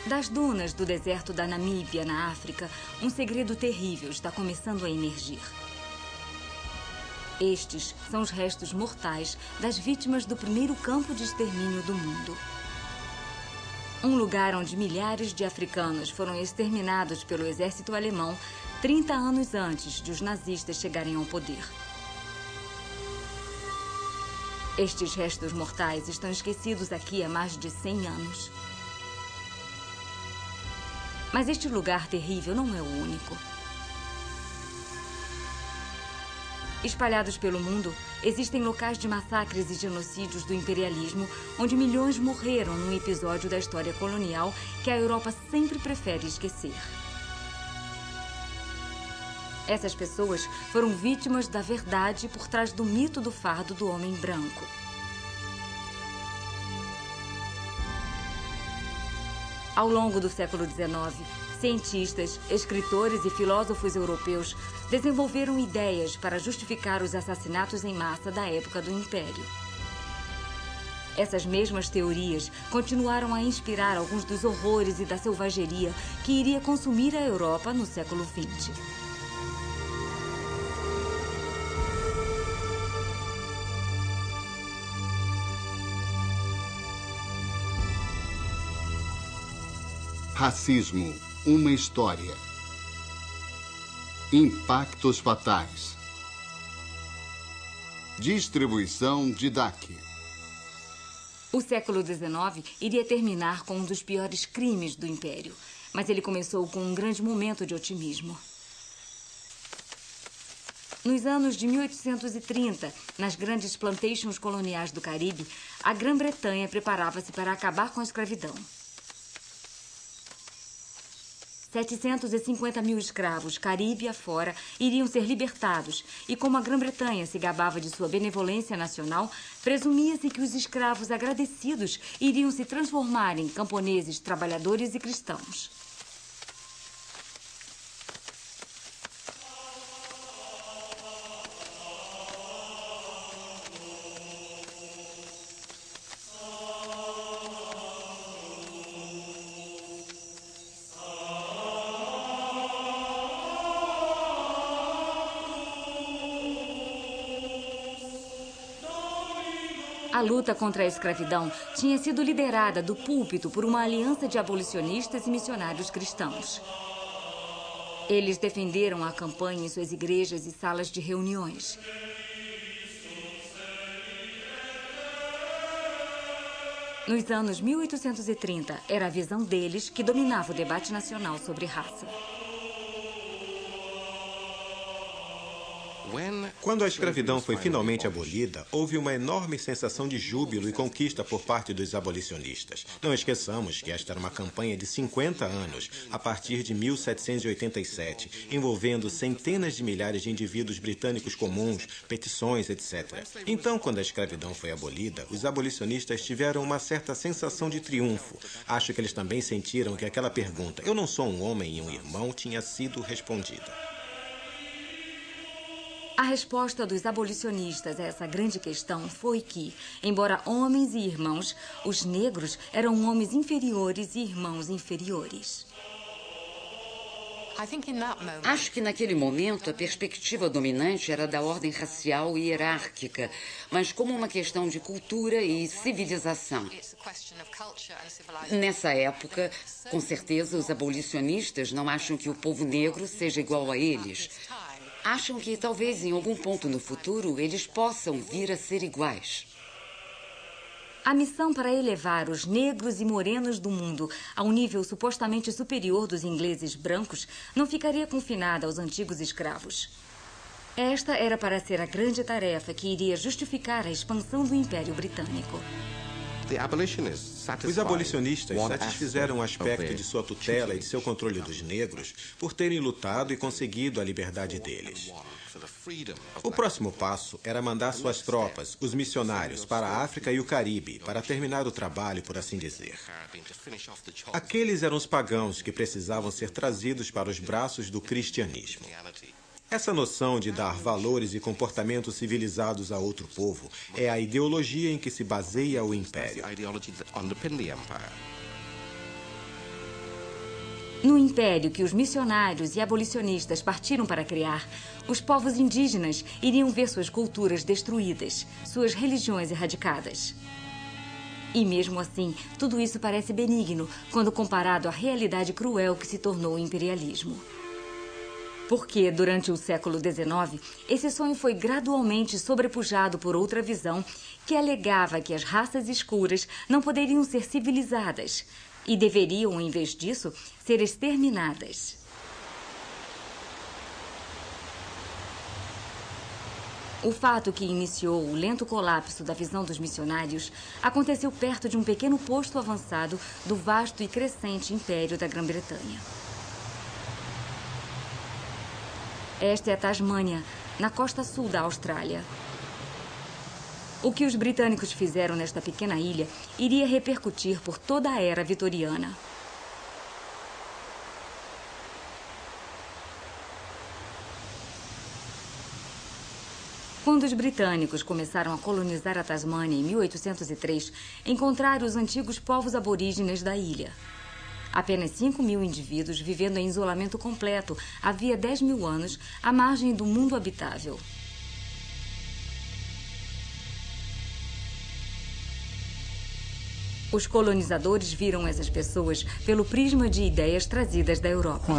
Das dunas do deserto da Namíbia, na África, um segredo terrível está começando a emergir. Estes são os restos mortais das vítimas do primeiro campo de extermínio do mundo. Um lugar onde milhares de africanos foram exterminados pelo exército alemão 30 anos antes de os nazistas chegarem ao poder. Estes restos mortais estão esquecidos aqui há mais de 100 anos. Mas este lugar terrível não é o único. Espalhados pelo mundo, existem locais de massacres e genocídios do imperialismo, onde milhões morreram num episódio da história colonial que a Europa sempre prefere esquecer. Essas pessoas foram vítimas da verdade por trás do mito do fardo do homem branco. Ao longo do século XIX, cientistas, escritores e filósofos europeus desenvolveram ideias para justificar os assassinatos em massa da época do Império. Essas mesmas teorias continuaram a inspirar alguns dos horrores e da selvageria que iria consumir a Europa no século XX. Racismo, uma história. Impactos fatais. Distribuição Didac. O século XIX iria terminar com um dos piores crimes do Império, mas ele começou com um grande momento de otimismo. Nos anos de 1830, nas grandes plantations coloniais do Caribe, a Grã-Bretanha preparava-se para acabar com a escravidão. 750 mil escravos, Caribe afora, iriam ser libertados. E como a Grã-Bretanha se gabava de sua benevolência nacional, presumia-se que os escravos agradecidos iriam se transformar em camponeses, trabalhadores e cristãos. A luta contra a escravidão tinha sido liderada do púlpito por uma aliança de abolicionistas e missionários cristãos. Eles defenderam a campanha em suas igrejas e salas de reuniões. Nos anos 1830, era a visão deles que dominava o debate nacional sobre raça. Quando a escravidão foi finalmente abolida, houve uma enorme sensação de júbilo e conquista por parte dos abolicionistas. Não esqueçamos que esta era uma campanha de 50 anos, a partir de 1787, envolvendo centenas de milhares de indivíduos britânicos comuns, petições, etc. Então, quando a escravidão foi abolida, os abolicionistas tiveram uma certa sensação de triunfo. Acho que eles também sentiram que aquela pergunta, "eu não sou um homem e um irmão", tinha sido respondida. A resposta dos abolicionistas a essa grande questão foi que, embora homens e irmãos, os negros eram homens inferiores e irmãos inferiores. Acho que naquele momento a perspectiva dominante era da ordem racial e hierárquica, mas como uma questão de cultura e civilização. Nessa época, com certeza os abolicionistas não acham que o povo negro seja igual a eles. Acham que talvez em algum ponto no futuro eles possam vir a ser iguais. A missão para elevar os negros e morenos do mundo a um nível supostamente superior dos ingleses brancos não ficaria confinada aos antigos escravos. Esta era para ser a grande tarefa que iria justificar a expansão do Império Britânico. Os abolicionistas satisfizeram um aspecto de sua tutela e de seu controle dos negros por terem lutado e conseguido a liberdade deles. O próximo passo era mandar suas tropas, os missionários, para a África e o Caribe, para terminar o trabalho, por assim dizer. Aqueles eram os pagãos que precisavam ser trazidos para os braços do cristianismo. Essa noção de dar valores e comportamentos civilizados a outro povo é a ideologia em que se baseia o Império. No império que os missionários e abolicionistas partiram para criar, os povos indígenas iriam ver suas culturas destruídas, suas religiões erradicadas. E mesmo assim, tudo isso parece benigno quando comparado à realidade cruel que se tornou o imperialismo. Porque, durante o século XIX, esse sonho foi gradualmente sobrepujado por outra visão que alegava que as raças escuras não poderiam ser civilizadas e deveriam, em vez disso, ser exterminadas. O fato que iniciou o lento colapso da visão dos missionários aconteceu perto de um pequeno posto avançado do vasto e crescente Império da Grã-Bretanha. Esta é a Tasmânia, na costa sul da Austrália. O que os britânicos fizeram nesta pequena ilha iria repercutir por toda a era vitoriana. Quando os britânicos começaram a colonizar a Tasmânia em 1803, encontraram os antigos povos aborígenes da ilha. Apenas 5.000 indivíduos vivendo em isolamento completo havia 10.000 anos à margem do mundo habitável. Os colonizadores viram essas pessoas pelo prisma de ideias trazidas da Europa.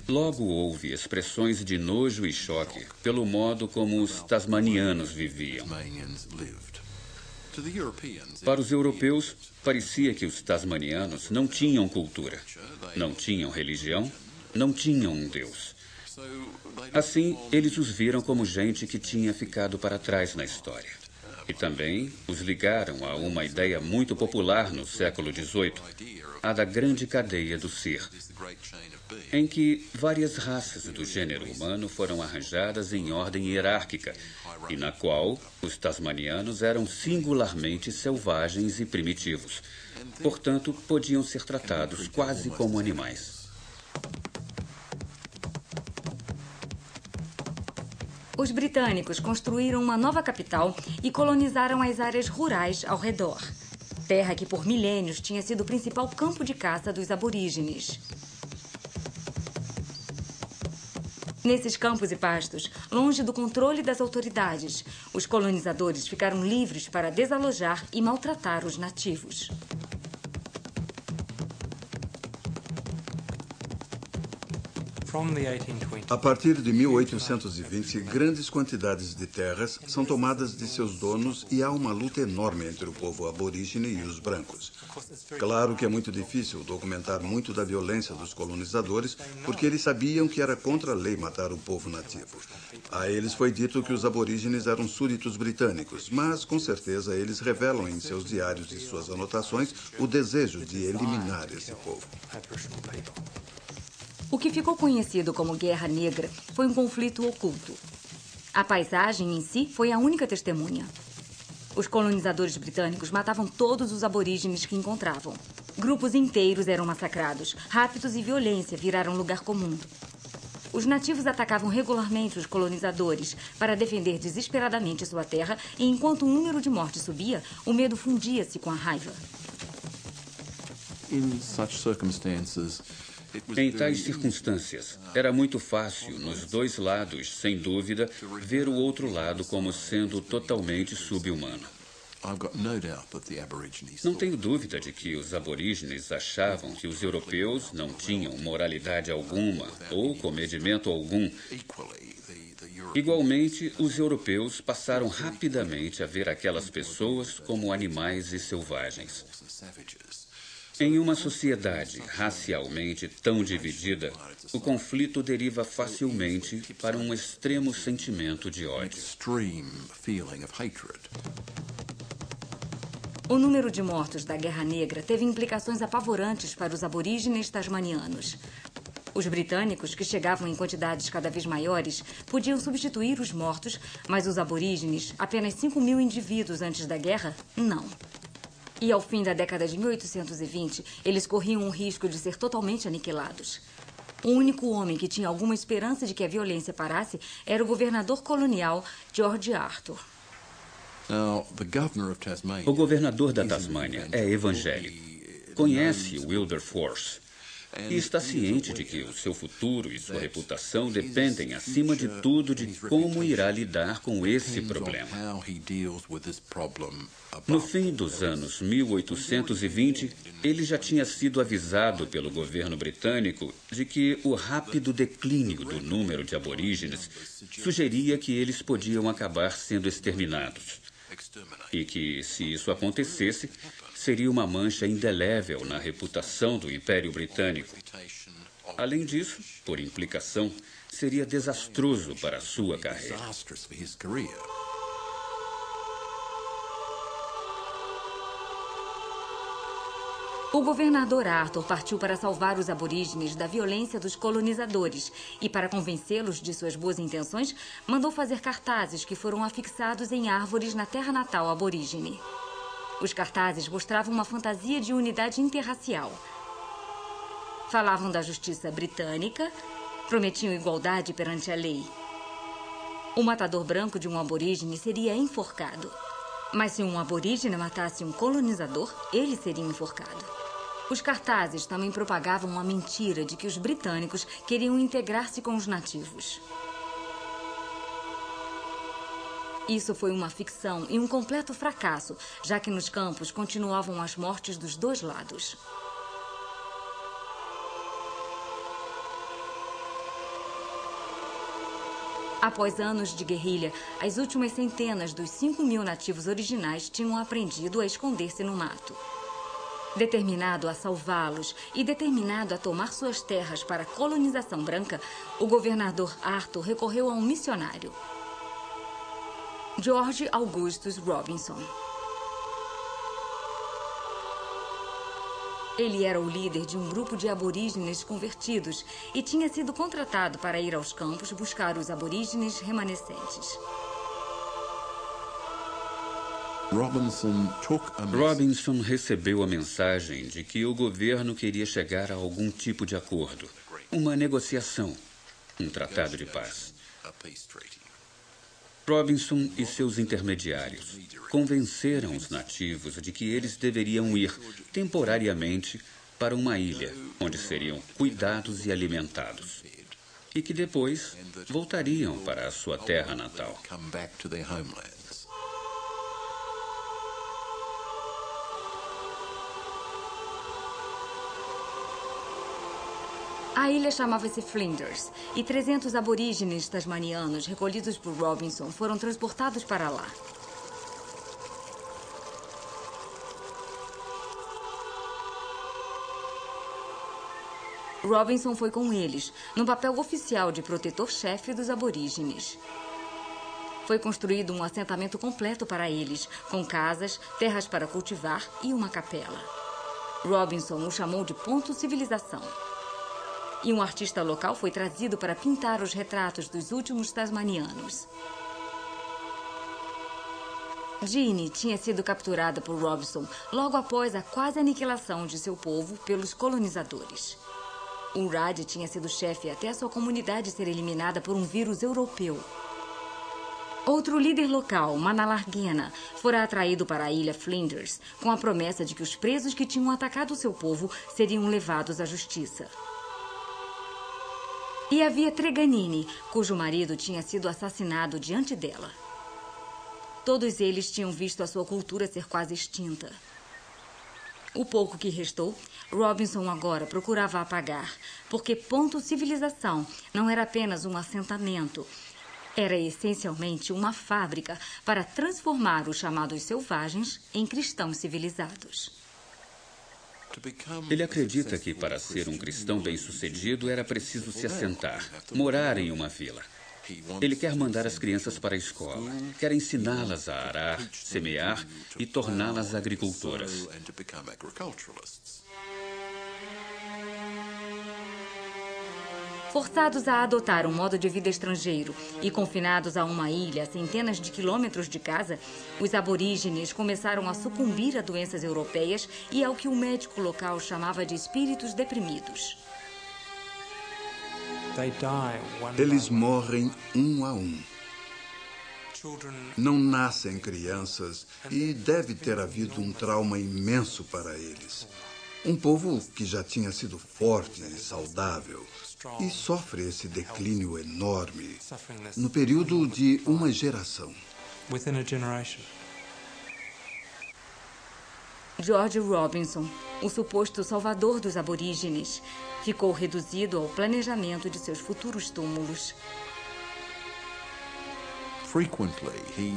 Logo houve expressões de nojo e choque pelo modo como os tasmanianos viviam. Para os europeus, parecia que os tasmanianos não tinham cultura, não tinham religião, não tinham um Deus. Assim, eles os viram como gente que tinha ficado para trás na história. E também os ligaram a uma ideia muito popular no século XVIII, a da grande cadeia do ser, em que várias raças do gênero humano foram arranjadas em ordem hierárquica e na qual os tasmanianos eram singularmente selvagens e primitivos. Portanto, podiam ser tratados quase como animais. Os britânicos construíram uma nova capital e colonizaram as áreas rurais ao redor. Terra que por milênios tinha sido o principal campo de caça dos aborígenes. Nesses campos e pastos, longe do controle das autoridades, os colonizadores ficaram livres para desalojar e maltratar os nativos. A partir de 1820, grandes quantidades de terras são tomadas de seus donos e há uma luta enorme entre o povo aborígene e os brancos. Claro que é muito difícil documentar muito da violência dos colonizadores, porque eles sabiam que era contra a lei matar o povo nativo. A eles foi dito que os aborígenes eram súditos britânicos, mas com certeza eles revelam em seus diários e suas anotações o desejo de eliminar esse povo. O que ficou conhecido como Guerra Negra foi um conflito oculto. A paisagem em si foi a única testemunha. Os colonizadores britânicos matavam todos os aborígenes que encontravam. Grupos inteiros eram massacrados, raptos e violência viraram lugar comum. Os nativos atacavam regularmente os colonizadores para defender desesperadamente sua terra e enquanto o número de mortes subia, o medo fundia-se com a raiva. Em tais circunstâncias, era muito fácil, nos dois lados, sem dúvida, ver o outro lado como sendo totalmente subhumano. Não tenho dúvida de que os aborígenes achavam que os europeus não tinham moralidade alguma ou comedimento algum. Igualmente, os europeus passaram rapidamente a ver aquelas pessoas como animais e selvagens. Em uma sociedade racialmente tão dividida, o conflito deriva facilmente para um extremo sentimento de ódio. O número de mortos da Guerra Negra teve implicações apavorantes para os aborígenes tasmanianos. Os britânicos, que chegavam em quantidades cada vez maiores, podiam substituir os mortos, mas os aborígenes, apenas 5.000 indivíduos antes da guerra, não. E ao fim da década de 1820, eles corriam o risco de ser totalmente aniquilados. O único homem que tinha alguma esperança de que a violência parasse era o governador colonial George Arthur. O governador da Tasmânia é evangélico. Conhece Wilberforce. E está ciente de que o seu futuro e sua reputação dependem, acima de tudo, de como irá lidar com esse problema. No fim dos anos 1820, ele já tinha sido avisado pelo governo britânico de que o rápido declínio do número de aborígenes sugeria que eles podiam acabar sendo exterminados. E que, se isso acontecesse, seria uma mancha indelével na reputação do Império Britânico. Além disso, por implicação, seria desastroso para a sua carreira. O governador Arthur partiu para salvar os aborígenes da violência dos colonizadores e, para convencê-los de suas boas intenções, mandou fazer cartazes que foram afixados em árvores na terra natal aborígene. Os cartazes mostravam uma fantasia de unidade interracial. Falavam da justiça britânica, prometiam igualdade perante a lei. O matador branco de um aborígene seria enforcado. Mas se um aborígene matasse um colonizador, ele seria enforcado. Os cartazes também propagavam a mentira de que os britânicos queriam integrar-se com os nativos. Isso foi uma ficção e um completo fracasso, já que nos campos continuavam as mortes dos dois lados. Após anos de guerrilha, as últimas centenas dos 5.000 nativos originais tinham aprendido a esconder-se no mato. Determinado a salvá-los e determinado a tomar suas terras para a colonização branca, o governador Arthur recorreu a um missionário, George Augustus Robinson. Ele era o líder de um grupo de aborígenes convertidos e tinha sido contratado para ir aos campos buscar os aborígenes remanescentes. Robinson recebeu a mensagem de que o governo queria chegar a algum tipo de acordo, uma negociação, um tratado de paz. Robinson e seus intermediários convenceram os nativos de que eles deveriam ir temporariamente para uma ilha, onde seriam cuidados e alimentados, e que depois voltariam para a sua terra natal. A ilha chamava-se Flinders e 300 aborígenes tasmanianos recolhidos por Robinson foram transportados para lá. Robinson foi com eles, no papel oficial de protetor-chefe dos aborígenes. Foi construído um assentamento completo para eles, com casas, terras para cultivar e uma capela. Robinson o chamou de Ponto Civilização. E um artista local foi trazido para pintar os retratos dos últimos tasmanianos. Jeanne tinha sido capturada por Robinson logo após a quase aniquilação de seu povo pelos colonizadores. Urad tinha sido chefe até a sua comunidade ser eliminada por um vírus europeu. Outro líder local, Manalarguena, fora atraído para a ilha Flinders com a promessa de que os presos que tinham atacado seu povo seriam levados à justiça. E havia Treganini, cujo marido tinha sido assassinado diante dela. Todos eles tinham visto a sua cultura ser quase extinta. O pouco que restou, Robinson agora procurava apagar, porque Ponto Civilização não era apenas um assentamento, era essencialmente uma fábrica para transformar os chamados selvagens em cristãos civilizados. Ele acredita que para ser um cristão bem-sucedido era preciso se assentar, morar em uma vila. Ele quer mandar as crianças para a escola, quer ensiná-las a arar, semear e torná-las agricultoras. Forçados a adotar um modo de vida estrangeiro e confinados a uma ilha a centenas de quilômetros de casa, os aborígenes começaram a sucumbir a doenças europeias e ao que o médico local chamava de espíritos deprimidos. Eles morrem um a um. Não nascem crianças e deve ter havido um trauma imenso para eles. Um povo que já tinha sido forte e saudável e sofre esse declínio enorme no período de uma geração. George Robinson, o suposto salvador dos aborígenes, ficou reduzido ao planejamento de seus futuros túmulos.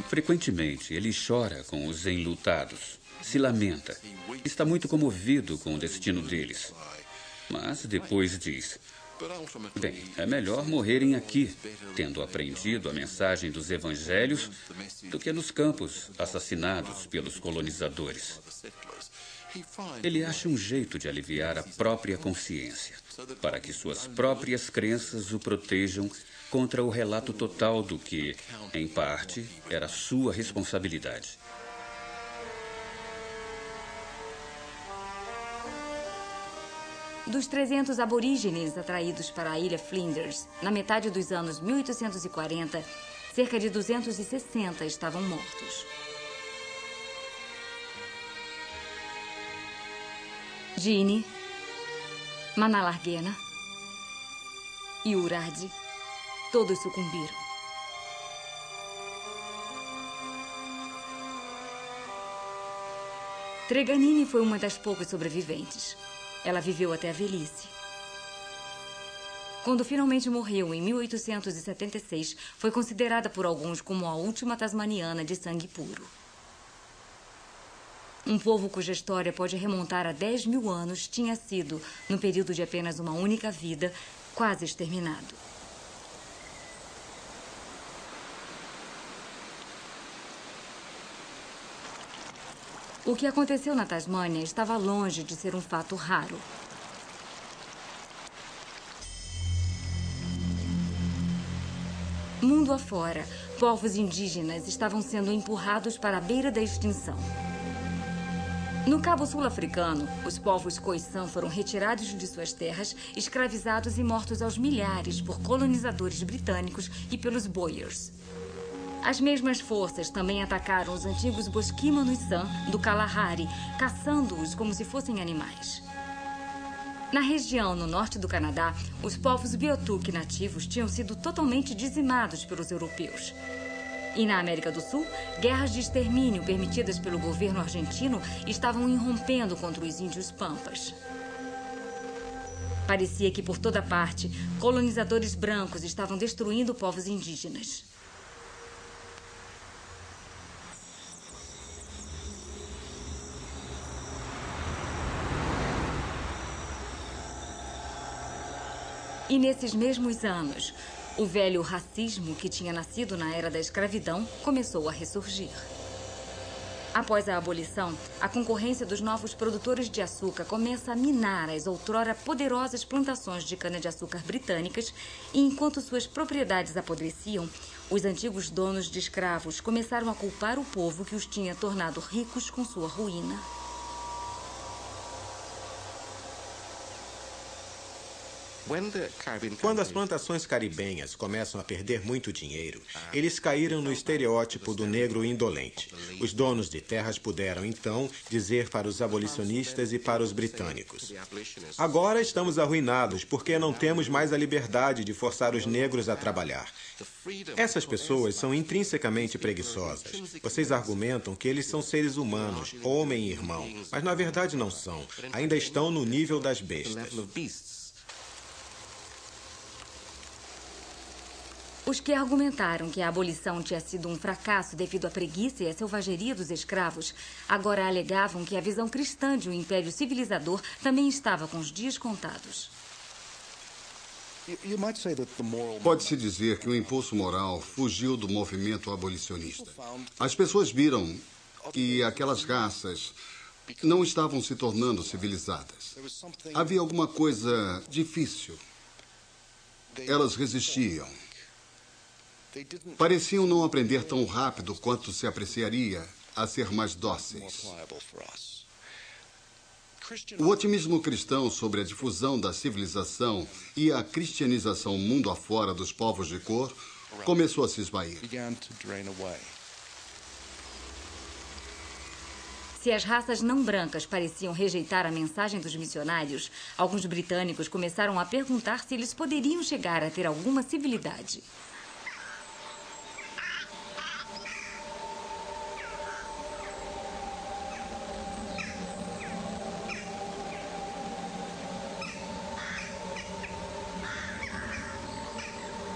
Frequentemente, ele chora com os enlutados, se lamenta, está muito comovido com o destino deles. Mas depois diz: bem, é melhor morrerem aqui, tendo aprendido a mensagem dos evangelhos, do que nos campos, assassinados pelos colonizadores. Ele acha um jeito de aliviar a própria consciência, para que suas próprias crenças o protejam contra o relato total do que, em parte, era sua responsabilidade. Dos 300 aborígenes atraídos para a ilha Flinders, na metade dos anos 1840, cerca de 260 estavam mortos. Ginny, Manalarguena e Uradi, todos sucumbiram. Treganini foi uma das poucas sobreviventes. Ela viveu até a velhice. Quando finalmente morreu em 1876, foi considerada por alguns como a última tasmaniana de sangue puro. Um povo cuja história pode remontar a 10.000 anos tinha sido, no período de apenas uma única vida, quase exterminado. O que aconteceu na Tasmânia estava longe de ser um fato raro. Mundo afora, povos indígenas estavam sendo empurrados para a beira da extinção. No Cabo Sul-Africano, os povos Khoisan foram retirados de suas terras, escravizados e mortos aos milhares por colonizadores britânicos e pelos Boers. As mesmas forças também atacaram os antigos Bosquimanos-San do Kalahari, caçando-os como se fossem animais. Na região no norte do Canadá, os povos Beothuk nativos tinham sido totalmente dizimados pelos europeus. E na América do Sul, guerras de extermínio permitidas pelo governo argentino estavam irrompendo contra os índios pampas. Parecia que por toda parte, colonizadores brancos estavam destruindo povos indígenas. E nesses mesmos anos, o velho racismo que tinha nascido na era da escravidão começou a ressurgir. Após a abolição, a concorrência dos novos produtores de açúcar começa a minar as outrora poderosas plantações de cana-de-açúcar britânicas e, enquanto suas propriedades apodreciam, os antigos donos de escravos começaram a culpar o povo que os tinha tornado ricos com sua ruína. Quando as plantações caribenhas começam a perder muito dinheiro, eles caíram no estereótipo do negro indolente. Os donos de terras puderam, então, dizer para os abolicionistas e para os britânicos: agora estamos arruinados porque não temos mais a liberdade de forçar os negros a trabalhar. Essas pessoas são intrinsecamente preguiçosas. Vocês argumentam que eles são seres humanos, homem e irmão, mas na verdade não são. Ainda estão no nível das bestas. Os que argumentaram que a abolição tinha sido um fracasso devido à preguiça e à selvageria dos escravos, agora alegavam que a visão cristã de um império civilizador também estava com os dias contados. Pode-se dizer que o impulso moral fugiu do movimento abolicionista. As pessoas viram que aquelas raças não estavam se tornando civilizadas. Havia alguma coisa difícil. Elas resistiam. Pareciam não aprender tão rápido quanto se apreciaria a ser mais dóceis. O otimismo cristão sobre a difusão da civilização e a cristianização mundo afora dos povos de cor começou a se esvair. Se as raças não brancas pareciam rejeitar a mensagem dos missionários, alguns britânicos começaram a perguntar se eles poderiam chegar a ter alguma civilidade.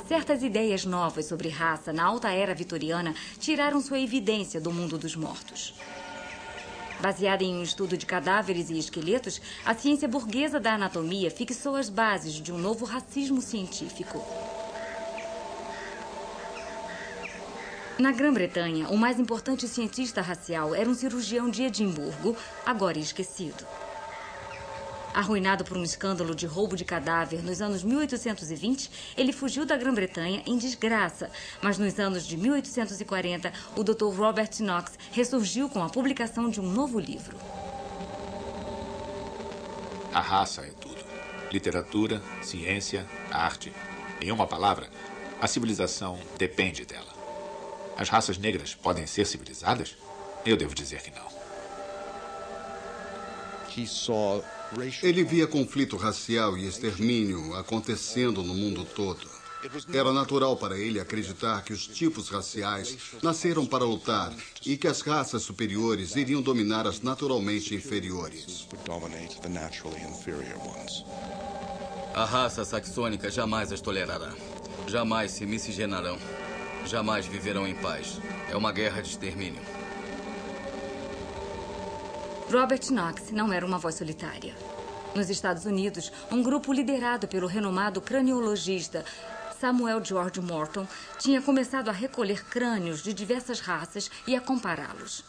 Certas ideias novas sobre raça na alta era vitoriana tiraram sua evidência do mundo dos mortos. Baseada em um estudo de cadáveres e esqueletos, a ciência burguesa da anatomia fixou as bases de um novo racismo científico. Na Grã-Bretanha, o mais importante cientista racial era um cirurgião de Edimburgo, agora esquecido. Arruinado por um escândalo de roubo de cadáver nos anos 1820, ele fugiu da Grã-Bretanha em desgraça. Mas nos anos de 1840, o Dr. Robert Knox ressurgiu com a publicação de um novo livro. A raça é tudo. Literatura, ciência, arte. Em uma palavra, a civilização depende dela. As raças negras podem ser civilizadas? Eu devo dizer que não. Ele via conflito racial e extermínio acontecendo no mundo todo. Era natural para ele acreditar que os tipos raciais nasceram para lutar e que as raças superiores iriam dominar as naturalmente inferiores. A raça saxônica jamais as tolerará. Jamais se miscigenarão. Jamais viverão em paz. É uma guerra de extermínio. Robert Knox não era uma voz solitária. Nos Estados Unidos, um grupo liderado pelo renomado craniologista Samuel George Morton tinha começado a recolher crânios de diversas raças e a compará-los.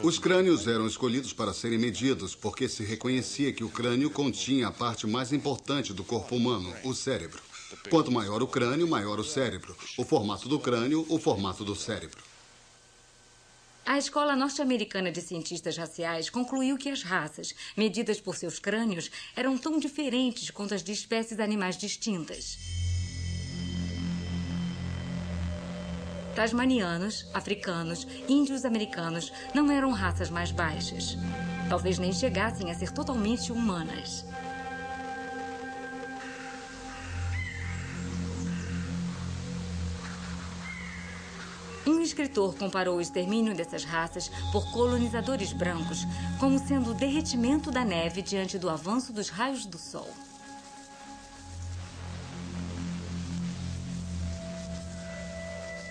Os crânios eram escolhidos para serem medidos porque se reconhecia que o crânio continha a parte mais importante do corpo humano, o cérebro. Quanto maior o crânio, maior o cérebro. O formato do crânio, o formato do cérebro. A Escola Norte-Americana de Cientistas Raciais concluiu que as raças, medidas por seus crânios, eram tão diferentes quanto as de espécies animais distintas. Tasmanianos, africanos, índios americanos não eram raças mais baixas. Talvez nem chegassem a ser totalmente humanas. Um escritor comparou o extermínio dessas raças por colonizadores brancos como sendo o derretimento da neve diante do avanço dos raios do sol.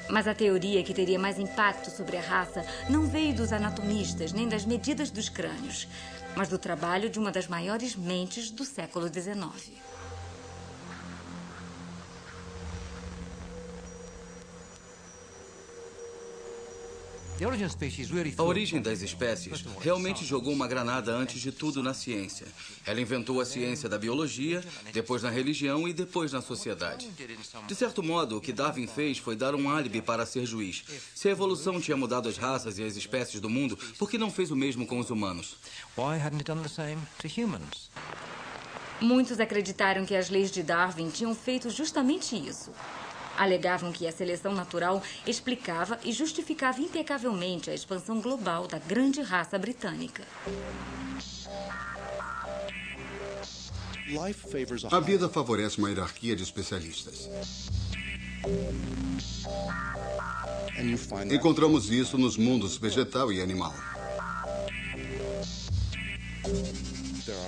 Mas a teoria que teria mais impacto sobre a raça não veio dos anatomistas nem das medidas dos crânios, mas do trabalho de uma das maiores mentes do século XIX. A origem das espécies realmente jogou uma granada antes de tudo na ciência. Ela inventou a ciência da biologia, depois na religião e depois na sociedade. De certo modo, o que Darwin fez foi dar um álibi para ser juiz. Se a evolução tinha mudado as raças e as espécies do mundo, por que não fez o mesmo com os humanos? Muitos acreditaram que as leis de Darwin tinham feito justamente isso. Alegavam que a seleção natural explicava e justificava impecavelmente a expansão global da grande raça britânica. A vida favorece uma hierarquia de especialistas. Encontramos isso nos mundos vegetal e animal.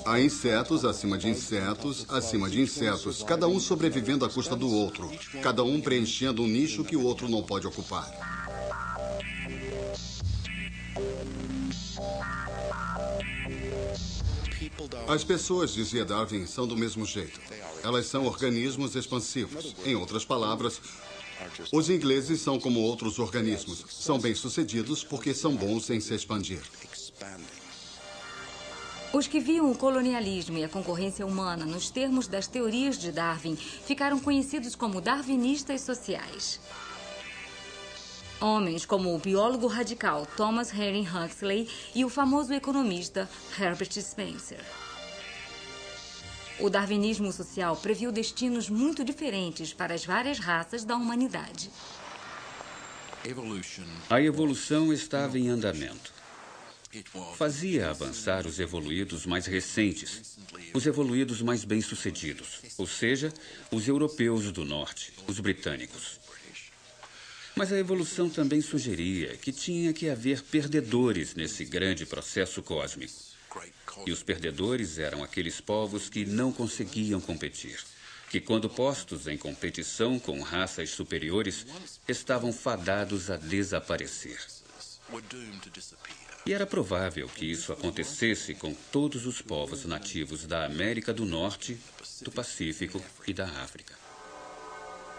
Há insetos acima de insetos, acima de insetos, cada um sobrevivendo à custa do outro, cada um preenchendo um nicho que o outro não pode ocupar. As pessoas, dizia Darwin, são do mesmo jeito. Elas são organismos expansivos. Em outras palavras, os ingleses são como outros organismos. São bem-sucedidos porque são bons em se expandir. Os que viam o colonialismo e a concorrência humana nos termos das teorias de Darwin ficaram conhecidos como darwinistas sociais. Homens como o biólogo radical Thomas Henry Huxley e o famoso economista Herbert Spencer. O darwinismo social previu destinos muito diferentes para as várias raças da humanidade. A evolução estava em andamento. Fazia avançar os evoluídos mais recentes, os evoluídos mais bem-sucedidos, ou seja, os europeus do norte, os britânicos. Mas a evolução também sugeria que tinha que haver perdedores nesse grande processo cósmico. E os perdedores eram aqueles povos que não conseguiam competir, que, quando postos em competição com raças superiores, estavam fadados a desaparecer. E era provável que isso acontecesse com todos os povos nativos da América do Norte, do Pacífico e da África.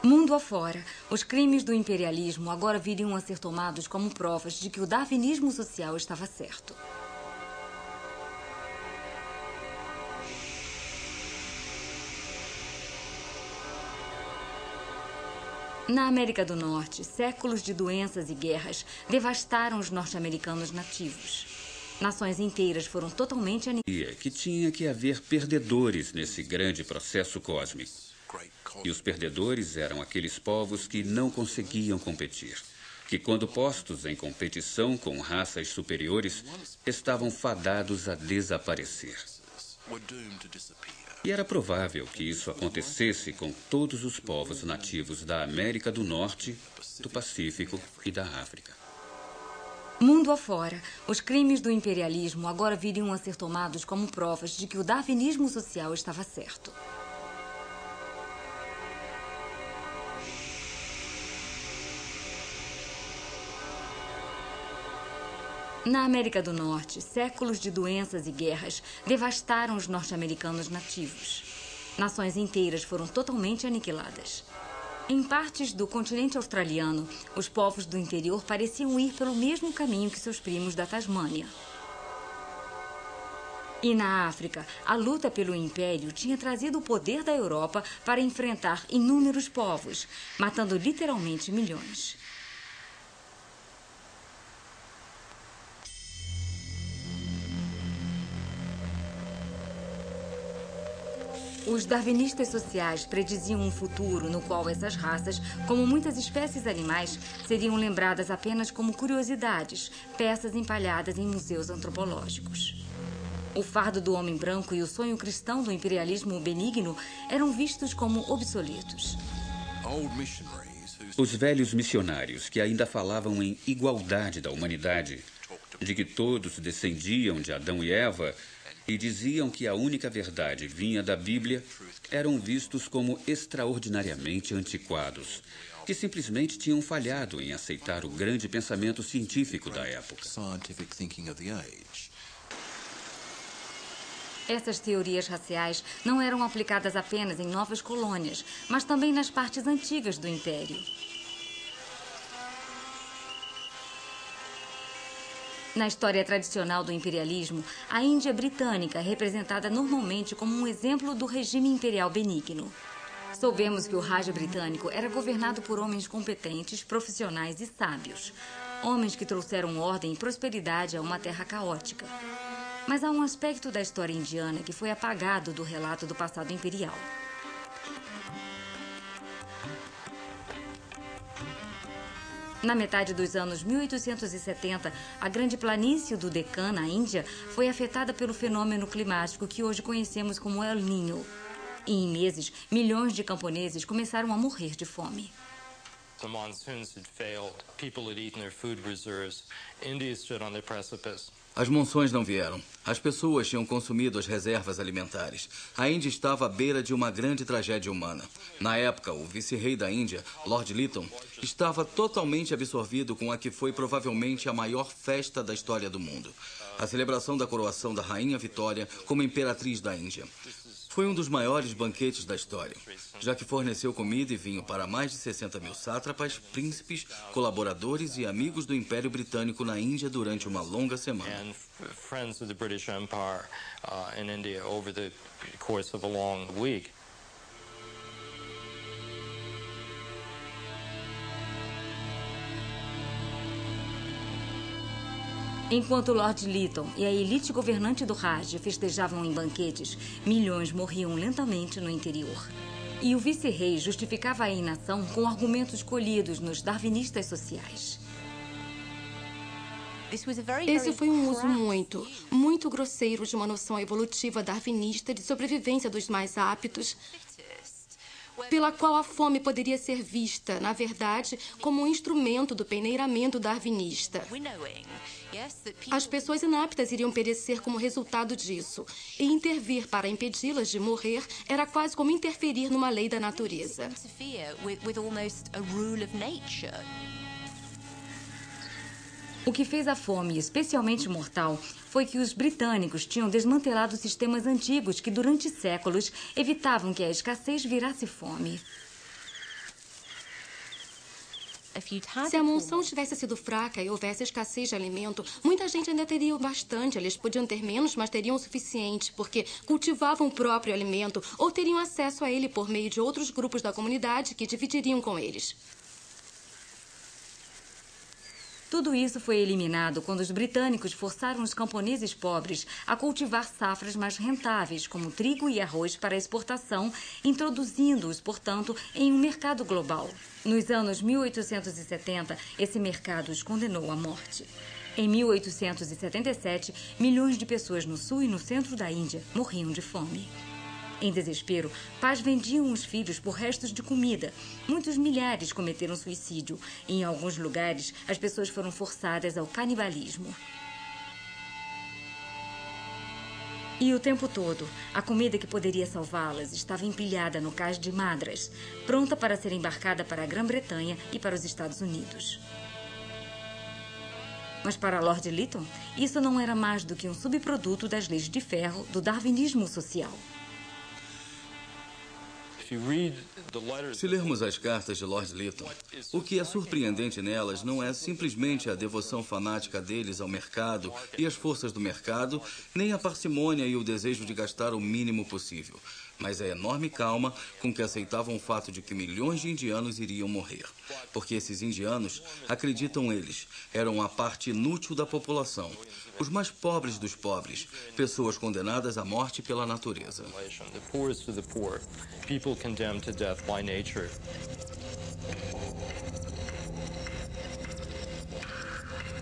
Mundo afora, os crimes do imperialismo agora viriam a ser tomados como provas de que o darwinismo social estava certo. Na América do Norte, séculos de doenças e guerras devastaram os norte-americanos nativos. Nações inteiras foram totalmente aniquiladas. Que tinha que haver perdedores nesse grande processo cósmico. E os perdedores eram aqueles povos que não conseguiam competir, que, quando postos em competição com raças superiores, estavam fadados a desaparecer. E era provável que isso acontecesse com todos os povos nativos da América do Norte, do Pacífico e da África. Mundo afora, os crimes do imperialismo agora viriam a ser tomados como provas de que o darwinismo social estava certo. Na América do Norte, séculos de doenças e guerras devastaram os norte-americanos nativos. Nações inteiras foram totalmente aniquiladas. Em partes do continente australiano, os povos do interior pareciam ir pelo mesmo caminho que seus primos da Tasmânia. E na África, a luta pelo império tinha trazido o poder da Europa para enfrentar inúmeros povos, matando literalmente milhões. Os darwinistas sociais prediziam um futuro no qual essas raças, como muitas espécies animais, seriam lembradas apenas como curiosidades, peças empalhadas em museus antropológicos. O fardo do homem branco e o sonho cristão do imperialismo benigno eram vistos como obsoletos. Os velhos missionários que ainda falavam em igualdade da humanidade, de que todos descendiam de Adão e Eva, e diziam que a única verdade vinha da Bíblia, eram vistos como extraordinariamente antiquados, que simplesmente tinham falhado em aceitar o grande pensamento científico da época. Essas teorias raciais não eram aplicadas apenas em novas colônias, mas também nas partes antigas do Império. Na história tradicional do imperialismo, a Índia britânica é representada normalmente como um exemplo do regime imperial benigno. Soubemos que o Raj britânico era governado por homens competentes, profissionais e sábios. Homens que trouxeram ordem e prosperidade a uma terra caótica. Mas há um aspecto da história indiana que foi apagado do relato do passado imperial. Na metade dos anos 1870, a grande planície do Deccan, na Índia, foi afetada pelo fenômeno climático que hoje conhecemos como El Niño. E em meses, milhões de camponeses começaram a morrer de fome. The monsoons had failed. People had eaten their food reserves. India stood on the precipice. As monções não vieram. As pessoas tinham consumido as reservas alimentares. A Índia estava à beira de uma grande tragédia humana. Na época, o vice-rei da Índia, Lord Lytton, estava totalmente absorvido com a que foi provavelmente a maior festa da história do mundo. A celebração da coroação da Rainha Vitória como imperatriz da Índia. Foi um dos maiores banquetes da história, já que forneceu comida e vinho para mais de 60 mil sátrapas, príncipes, colaboradores e amigos do Império Britânico na Índia durante uma longa semana. And friends of the British Empire in India over the course of a long week. Enquanto Lord Lytton e a elite governante do Raj festejavam em banquetes, milhões morriam lentamente no interior. E o vice-rei justificava a inação com argumentos colhidos nos darwinistas sociais. Esse foi um uso muito grosseiro de uma noção evolutiva darwinista de sobrevivência dos mais aptos, pela qual a fome poderia ser vista, na verdade, como um instrumento do peneiramento darwinista. As pessoas inaptas iriam perecer como resultado disso, e intervir para impedi-las de morrer era quase como interferir numa lei da natureza. O que fez a fome especialmente mortal foi que os britânicos tinham desmantelado sistemas antigos que, durante séculos, evitavam que a escassez virasse fome. Se a monção tivesse sido fraca e houvesse escassez de alimento, muita gente ainda teria o bastante. Eles podiam ter menos, mas teriam o suficiente, porque cultivavam o próprio alimento ou teriam acesso a ele por meio de outros grupos da comunidade que dividiriam com eles. Tudo isso foi eliminado quando os britânicos forçaram os camponeses pobres a cultivar safras mais rentáveis, como trigo e arroz, para exportação, introduzindo-os, portanto, em um mercado global. Nos anos 1870, esse mercado os condenou à morte. Em 1877, milhões de pessoas no sul e no centro da Índia morriam de fome. Em desespero, pais vendiam os filhos por restos de comida. Muitos milhares cometeram suicídio. Em alguns lugares, as pessoas foram forçadas ao canibalismo. E o tempo todo, a comida que poderia salvá-las estava empilhada no cais de Madras, pronta para ser embarcada para a Grã-Bretanha e para os Estados Unidos. Mas para Lord Lytton, isso não era mais do que um subproduto das leis de ferro do darwinismo social. Se lermos as cartas de Lord Lytton, o que é surpreendente nelas não é simplesmente a devoção fanática deles ao mercado e às forças do mercado, nem a parcimônia e o desejo de gastar o mínimo possível, mas a enorme calma com que aceitavam o fato de que milhões de indianos iriam morrer. Porque esses indianos, acreditam eles, eram a parte inútil da população, os mais pobres dos pobres, pessoas condenadas à morte pela natureza.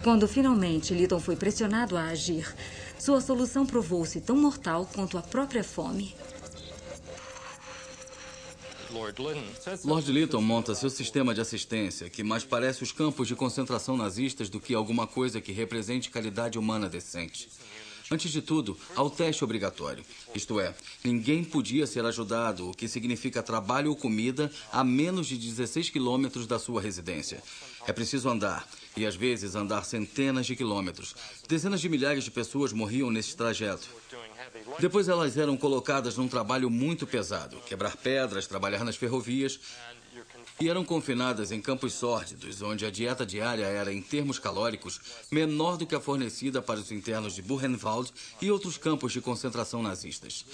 Quando finalmente Lytton foi pressionado a agir, sua solução provou-se tão mortal quanto a própria fome. Lord Lytton monta seu sistema de assistência, que mais parece os campos de concentração nazistas do que alguma coisa que represente caridade humana decente. Antes de tudo, há o teste obrigatório. Isto é, ninguém podia ser ajudado, o que significa trabalho ou comida, a menos de 16 quilômetros da sua residência. É preciso andar, e às vezes andar centenas de quilômetros. Dezenas de milhares de pessoas morriam nesse trajeto. Depois elas eram colocadas num trabalho muito pesado, quebrar pedras, trabalhar nas ferrovias, e eram confinadas em campos sórdidos, onde a dieta diária era, em termos calóricos, menor do que a fornecida para os internos de Buchenwald e outros campos de concentração nazistas.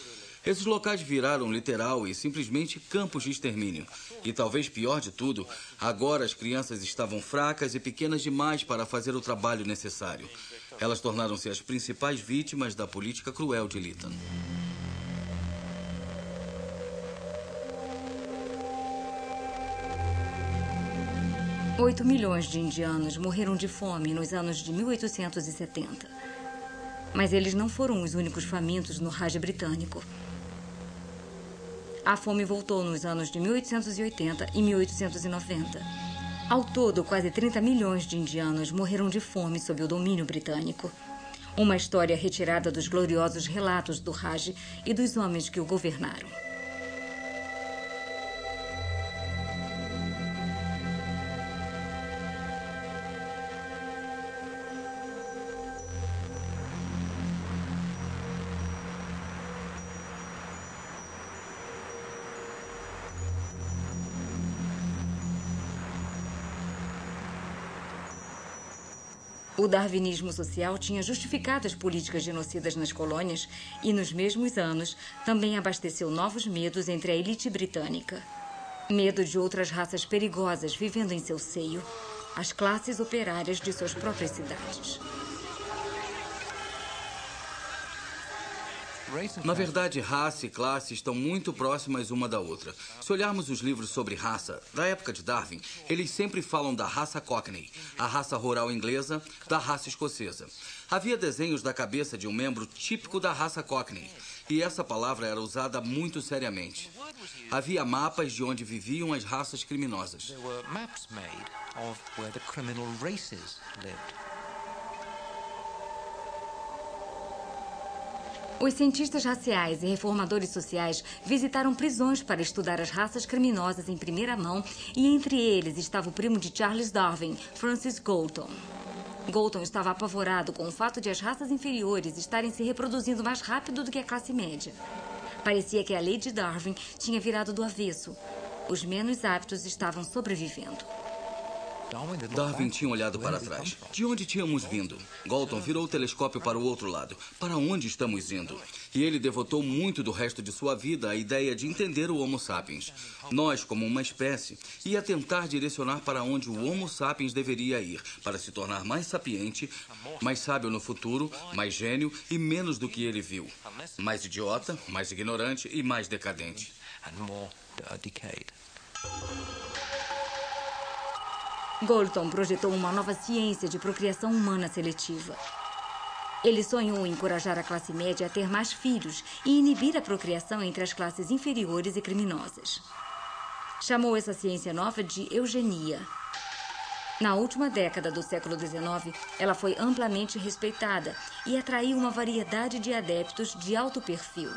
Esses locais viraram literal e simplesmente campos de extermínio. E talvez pior de tudo, agora as crianças estavam fracas e pequenas demais para fazer o trabalho necessário. Elas tornaram-se as principais vítimas da política cruel de Lytton. $8 milhões de indianos morreram de fome nos anos de 1870. Mas eles não foram os únicos famintos no Raj britânico. A fome voltou nos anos de 1880 e 1890. Ao todo, quase 30 milhões de indianos morreram de fome sob o domínio britânico. Uma história retirada dos gloriosos relatos do Raj e dos homens que o governaram. O darwinismo social tinha justificado as políticas genocidas nas colônias e, nos mesmos anos, também abasteceu novos medos entre a elite britânica. Medo de outras raças perigosas vivendo em seu seio, as classes operárias de suas próprias cidades. Na verdade, raça e classe estão muito próximas uma da outra. Se olharmos os livros sobre raça, da época de Darwin, eles sempre falam da raça Cockney, a raça rural inglesa, da raça escocesa. Havia desenhos da cabeça de um membro típico da raça Cockney, e essa palavra era usada muito seriamente. Havia mapas de onde viviam as raças criminosas. Os cientistas raciais e reformadores sociais visitaram prisões para estudar as raças criminosas em primeira mão, e entre eles estava o primo de Charles Darwin, Francis Galton. Galton estava apavorado com o fato de as raças inferiores estarem se reproduzindo mais rápido do que a classe média. Parecia que a lei de Darwin tinha virado do avesso. Os menos aptos estavam sobrevivendo. Darwin tinha olhado para trás. De onde tínhamos vindo? Galton virou o telescópio para o outro lado. Para onde estamos indo? E ele devotou muito do resto de sua vida à ideia de entender o Homo sapiens. Nós, como uma espécie, ia tentar direcionar para onde o Homo sapiens deveria ir, para se tornar mais sapiente, mais sábio no futuro, mais gênio e menos do que ele viu. Mais idiota, mais ignorante e mais decadente. Galton projetou uma nova ciência de procriação humana seletiva. Ele sonhou em encorajar a classe média a ter mais filhos e inibir a procriação entre as classes inferiores e criminosas. Chamou essa ciência nova de eugenia. Na última década do século XIX, ela foi amplamente respeitada e atraiu uma variedade de adeptos de alto perfil.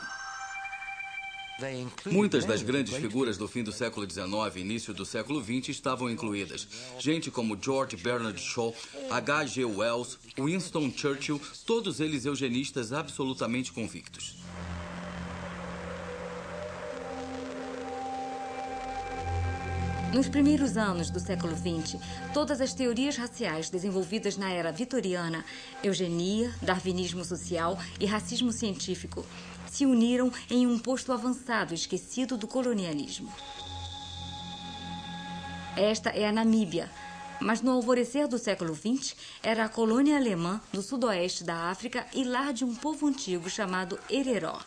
Muitas das grandes figuras do fim do século XIX e início do século XX estavam incluídas. Gente como George Bernard Shaw, H.G. Wells, Winston Churchill, todos eles eugenistas absolutamente convictos. Nos primeiros anos do século XX, todas as teorias raciais desenvolvidas na era vitoriana, eugenia, darwinismo social e racismo científico, se uniram em um posto avançado esquecido do colonialismo. Esta é a Namíbia, mas no alvorecer do século XX era a colônia alemã do sudoeste da África e lar de um povo antigo chamado Hereró.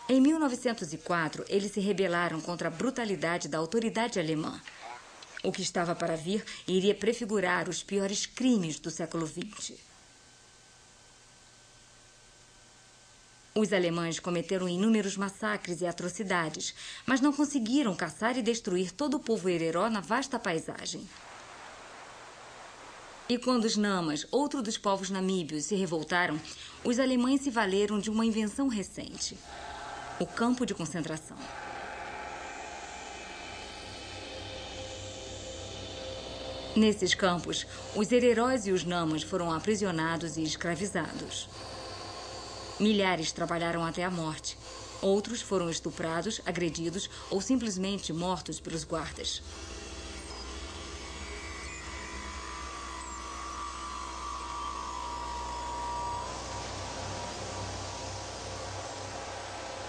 Em 1904, eles se rebelaram contra a brutalidade da autoridade alemã. O que estava para vir iria prefigurar os piores crimes do século XX. Os alemães cometeram inúmeros massacres e atrocidades, mas não conseguiram caçar e destruir todo o povo Hereró na vasta paisagem. E quando os Namas, outro dos povos namíbios, se revoltaram, os alemães se valeram de uma invenção recente: o campo de concentração. Nesses campos, os Hereróis e os Namas foram aprisionados e escravizados. Milhares trabalharam até a morte. Outros foram estuprados, agredidos ou simplesmente mortos pelos guardas.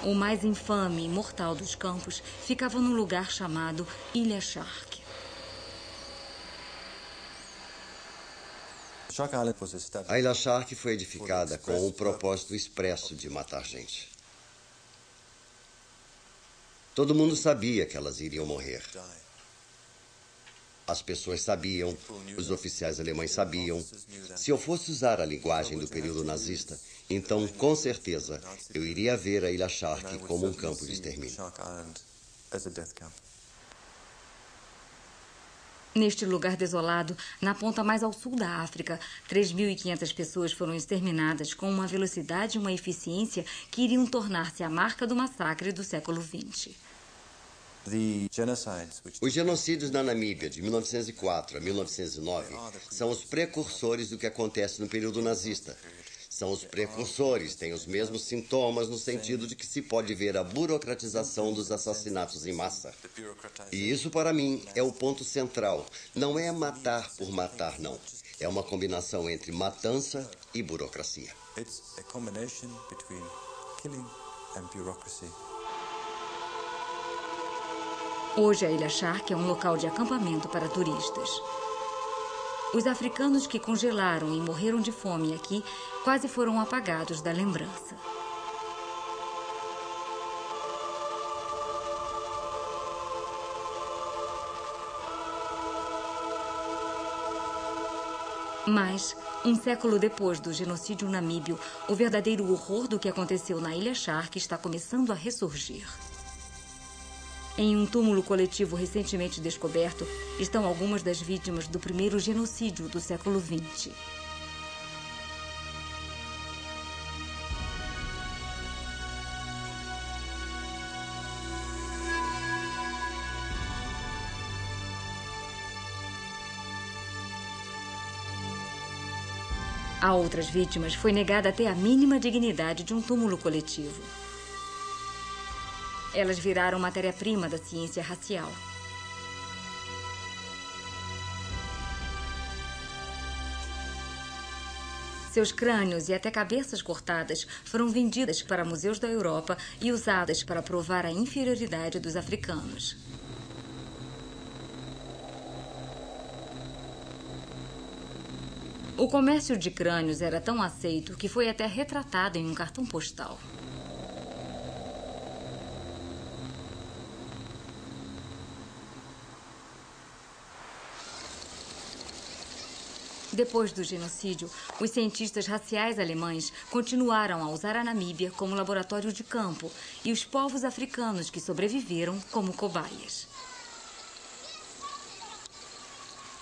O mais infame e mortal dos campos ficava num lugar chamado Ilha Shark. A Ilha Shark foi edificada com o propósito expresso de matar gente. Todo mundo sabia que elas iriam morrer. As pessoas sabiam, os oficiais alemães sabiam. Se eu fosse usar a linguagem do período nazista, então, com certeza, eu iria ver a Ilha Shark como um campo de extermínio. Neste lugar desolado, na ponta mais ao sul da África, 3.500 pessoas foram exterminadas com uma velocidade e uma eficiência que iriam tornar-se a marca do massacre do século XX. Os genocídios na Namíbia, de 1904 a 1909, são os precursores do que acontece no período nazista. São os precursores, têm os mesmos sintomas no sentido de que se pode ver a burocratização dos assassinatos em massa. E isso, para mim, é o ponto central. Não é matar por matar, não. É uma combinação entre matança e burocracia. Hoje, a Ilha Shark é um local de acampamento para turistas. Os africanos que congelaram e morreram de fome aqui quase foram apagados da lembrança. Mas, um século depois do genocídio namíbio, o verdadeiro horror do que aconteceu na Ilha Shark está começando a ressurgir. Em um túmulo coletivo recentemente descoberto, estão algumas das vítimas do primeiro genocídio do século XX. A outras vítimas foi negada até a mínima dignidade de um túmulo coletivo. Elas viraram matéria-prima da ciência racial. Seus crânios e até cabeças cortadas foram vendidas para museus da Europa e usadas para provar a inferioridade dos africanos. O comércio de crânios era tão aceito que foi até retratado em um cartão postal. Depois do genocídio, os cientistas raciais alemães continuaram a usar a Namíbia como laboratório de campo e os povos africanos que sobreviveram como cobaias.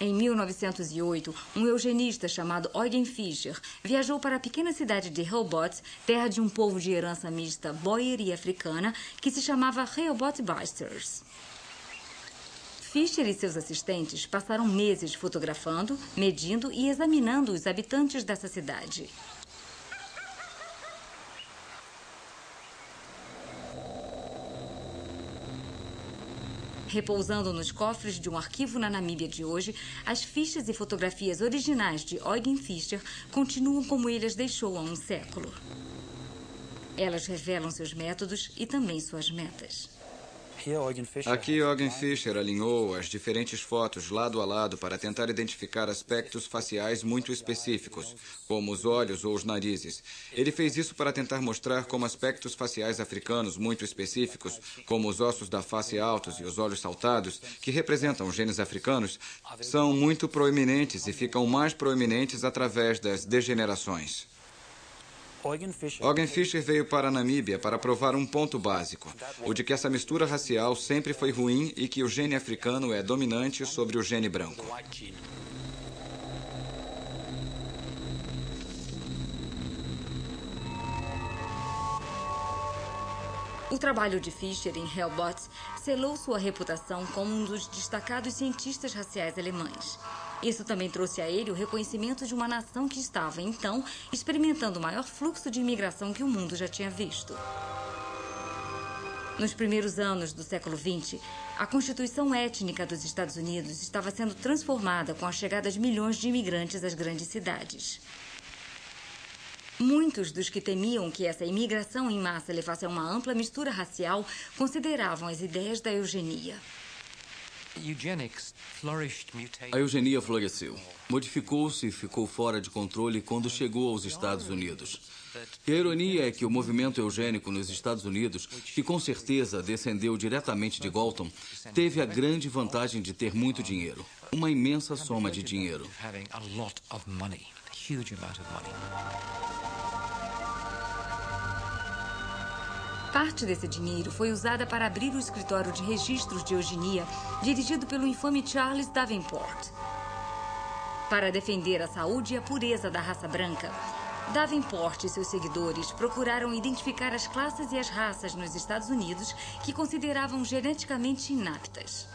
Em 1908, um eugenista chamado Eugen Fischer viajou para a pequena cidade de Rehoboth, terra de um povo de herança mista boer e africana, que se chamava Rehoboth Basters. Fischer e seus assistentes passaram meses fotografando, medindo e examinando os habitantes dessa cidade. Repousando nos cofres de um arquivo na Namíbia de hoje, as fichas e fotografias originais de Eugen Fischer continuam como ele as deixou há um século. Elas revelam seus métodos e também suas metas. Aqui, Eugen Fischer alinhou as diferentes fotos lado a lado para tentar identificar aspectos faciais muito específicos, como os olhos ou os narizes. Ele fez isso para tentar mostrar como aspectos faciais africanos muito específicos, como os ossos da face altos e os olhos saltados, que representam os genes africanos, são muito proeminentes e ficam mais proeminentes através das degenerações. Eugen Fischer veio para a Namíbia para provar um ponto básico, o de que essa mistura racial sempre foi ruim e que o gene africano é dominante sobre o gene branco. O trabalho de Fischer em Rehoboth selou sua reputação como um dos destacados cientistas raciais alemães. Isso também trouxe a ele o reconhecimento de uma nação que estava, então, experimentando o maior fluxo de imigração que o mundo já tinha visto. Nos primeiros anos do século XX, a constituição étnica dos Estados Unidos estava sendo transformada com a chegada de milhões de imigrantes às grandes cidades. Muitos dos que temiam que essa imigração em massa levasse a uma ampla mistura racial consideravam as ideias da eugenia. A eugenia floresceu, modificou-se e ficou fora de controle quando chegou aos Estados Unidos. E a ironia é que o movimento eugênico nos Estados Unidos, que com certeza descendeu diretamente de Galton, teve a grande vantagem de ter muito dinheiro, uma imensa soma de dinheiro. Parte desse dinheiro foi usada para abrir o escritório de registros de eugenia, dirigido pelo infame Charles Davenport. Para defender a saúde e a pureza da raça branca, Davenport e seus seguidores procuraram identificar as classes e as raças nos Estados Unidos que consideravam geneticamente inaptas.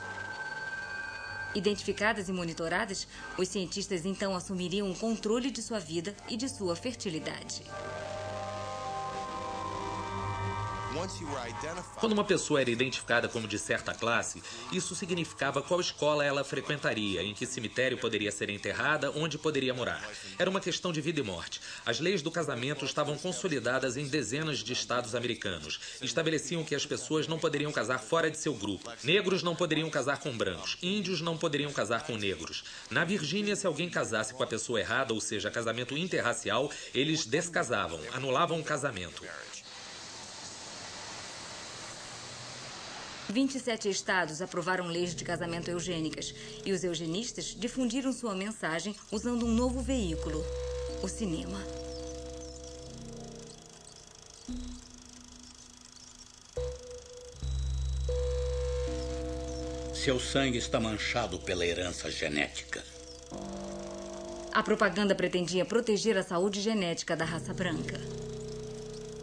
Identificadas e monitoradas, os cientistas então assumiriam o controle de sua vida e de sua fertilidade. Quando uma pessoa era identificada como de certa classe, isso significava qual escola ela frequentaria, em que cemitério poderia ser enterrada, onde poderia morar. Era uma questão de vida e morte. As leis do casamento estavam consolidadas em dezenas de estados americanos. Estabeleciam que as pessoas não poderiam casar fora de seu grupo. Negros não poderiam casar com brancos. Índios não poderiam casar com negros. Na Virgínia, se alguém casasse com a pessoa errada, ou seja, casamento interracial, eles descasavam, anulavam o casamento. 27 estados aprovaram leis de casamento eugênicas e os eugenistas difundiram sua mensagem usando um novo veículo, o cinema. Seu sangue está manchado pela herança genética. A propaganda pretendia proteger a saúde genética da raça branca.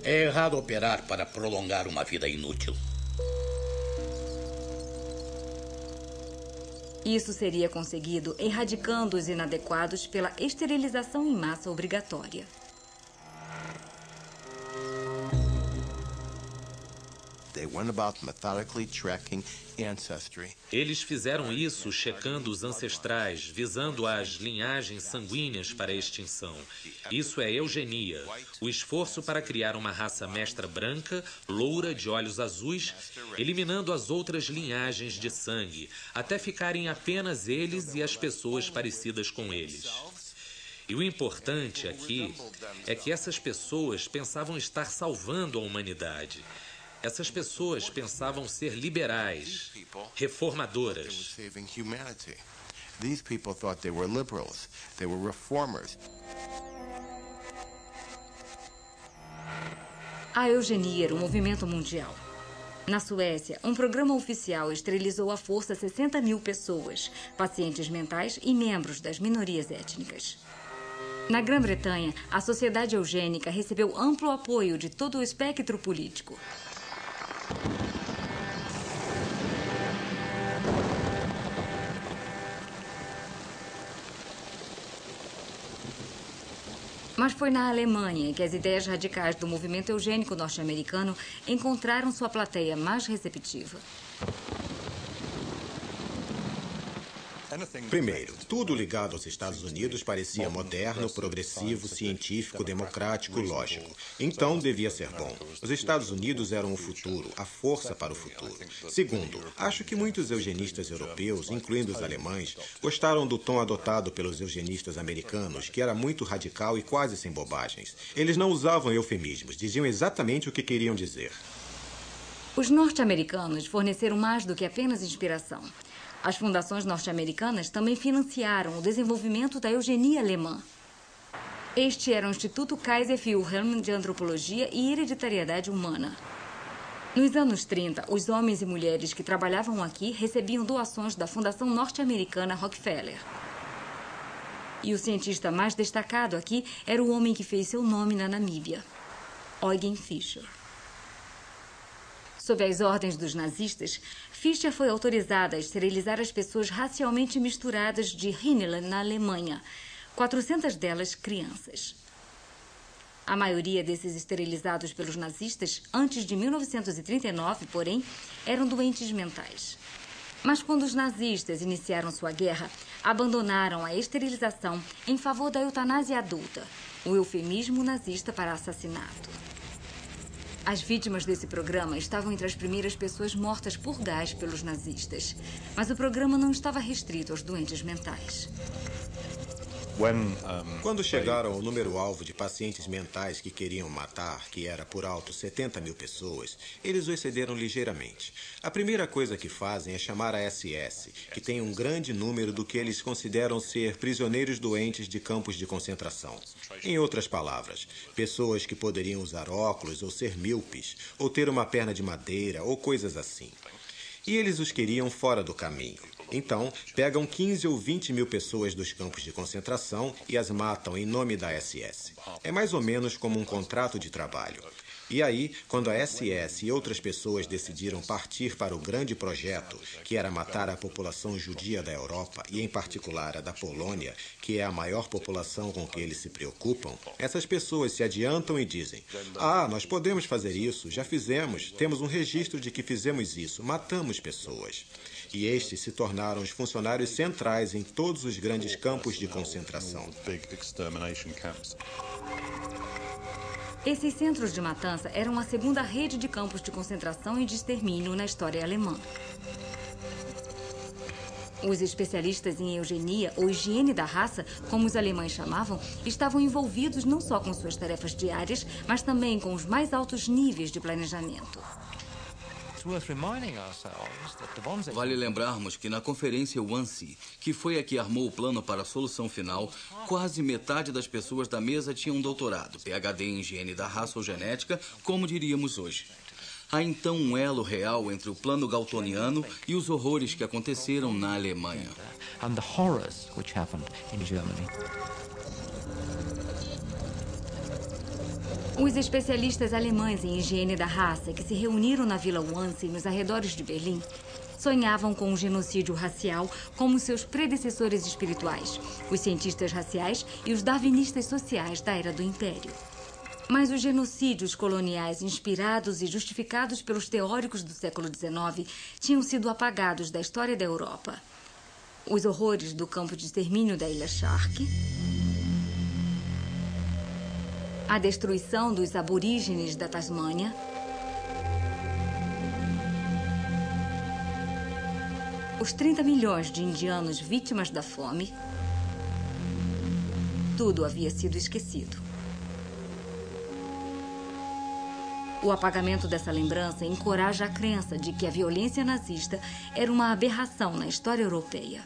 É errado operar para prolongar uma vida inútil. Isso seria conseguido erradicando os inadequados pela esterilização em massa obrigatória. Eles fizeram isso checando os ancestrais, visando as linhagens sanguíneas para a extinção. Isso é eugenia, o esforço para criar uma raça mestra branca, loura, de olhos azuis, eliminando as outras linhagens de sangue, até ficarem apenas eles e as pessoas parecidas com eles. E o importante aqui é que essas pessoas pensavam estar salvando a humanidade. Essas pessoas pensavam ser liberais, reformadoras. A eugenia era um movimento mundial. Na Suécia, um programa oficial esterilizou à força 60 mil pessoas, pacientes mentais e membros das minorias étnicas. Na Grã-Bretanha, a Sociedade Eugênica recebeu amplo apoio de todo o espectro político. Mas foi na Alemanha que as ideias radicais do movimento eugênico norte-americano encontraram sua plateia mais receptiva. Primeiro, tudo ligado aos Estados Unidos parecia moderno, progressivo, científico, democrático, lógico. Então, devia ser bom. Os Estados Unidos eram o futuro, a força para o futuro. Segundo, acho que muitos eugenistas europeus, incluindo os alemães, gostaram do tom adotado pelos eugenistas americanos, que era muito radical e quase sem bobagens. Eles não usavam eufemismos, diziam exatamente o que queriam dizer. Os norte-americanos forneceram mais do que apenas inspiração. As fundações norte-americanas também financiaram o desenvolvimento da eugenia alemã. Este era o Instituto Kaiser Wilhelm de Antropologia e Hereditariedade Humana. Nos anos 30, os homens e mulheres que trabalhavam aqui recebiam doações da Fundação Norte-Americana Rockefeller. E o cientista mais destacado aqui era o homem que fez seu nome na Namíbia, Eugen Fischer. Sob as ordens dos nazistas, Fischer foi autorizada a esterilizar as pessoas racialmente misturadas de Rhineland, na Alemanha, 400 delas crianças. A maioria desses esterilizados pelos nazistas, antes de 1939, porém, eram doentes mentais. Mas quando os nazistas iniciaram sua guerra, abandonaram a esterilização em favor da eutanásia adulta, o eufemismo nazista para assassinato. As vítimas desse programa estavam entre as primeiras pessoas mortas por gás pelos nazistas. Mas o programa não estava restrito aos doentes mentais. Quando chegaram ao número-alvo de pacientes mentais que queriam matar, que era por alto 70 mil pessoas, eles o excederam ligeiramente. A primeira coisa que fazem é chamar a SS, que tem um grande número do que eles consideram ser prisioneiros doentes de campos de concentração. Em outras palavras, pessoas que poderiam usar óculos ou ser míopes, ou ter uma perna de madeira, ou coisas assim. E eles os queriam fora do caminho. Então, pegam 15 ou 20 mil pessoas dos campos de concentração e as matam em nome da SS. É mais ou menos como um contrato de trabalho. E aí, quando a SS e outras pessoas decidiram partir para o grande projeto, que era matar a população judia da Europa, e em particular a da Polônia, que é a maior população com que eles se preocupam, essas pessoas se adiantam e dizem: "Ah, nós podemos fazer isso, já fizemos, temos um registro de que fizemos isso, matamos pessoas." E estes se tornaram os funcionários centrais em todos os grandes campos de concentração. Esses centros de matança eram a segunda rede de campos de concentração e de extermínio na história alemã. Os especialistas em eugenia, ou higiene da raça, como os alemães chamavam, estavam envolvidos não só com suas tarefas diárias, mas também com os mais altos níveis de planejamento. Vale lembrarmos que na conferência Wannsee, que foi a que armou o plano para a solução final, quase metade das pessoas da mesa tinham um doutorado, PhD em higiene da raça ou genética, como diríamos hoje. Há então um elo real entre o plano galtoniano e os horrores que aconteceram na Alemanha. Os especialistas alemães em higiene da raça que se reuniram na Vila Wannsee, nos arredores de Berlim, sonhavam com um genocídio racial como seus predecessores espirituais, os cientistas raciais e os darwinistas sociais da Era do Império. Mas os genocídios coloniais inspirados e justificados pelos teóricos do século XIX tinham sido apagados da história da Europa. Os horrores do campo de extermínio da Ilha Shark, a destruição dos aborígenes da Tasmânia, os 30 milhões de indianos vítimas da fome, tudo havia sido esquecido. O apagamento dessa lembrança encoraja a crença de que a violência nazista era uma aberração na história europeia.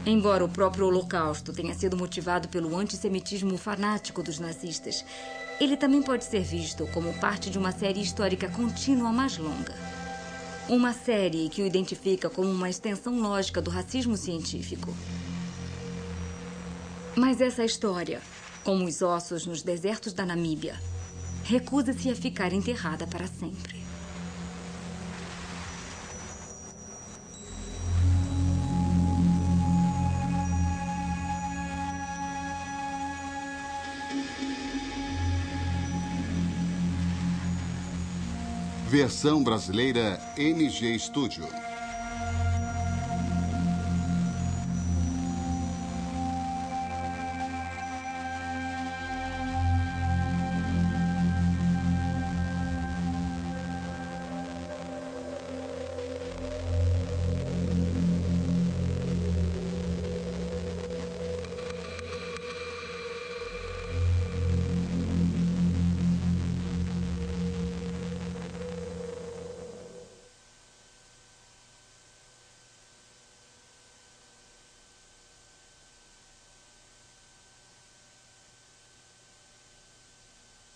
Embora o próprio Holocausto tenha sido motivado pelo antissemitismo fanático dos nazistas, ele também pode ser visto como parte de uma série histórica contínua mais longa. Uma série que o identifica como uma extensão lógica do racismo científico. Mas essa história, como os ossos nos desertos da Namíbia, recusa-se a ficar enterrada para sempre. Versão brasileira NG Studio.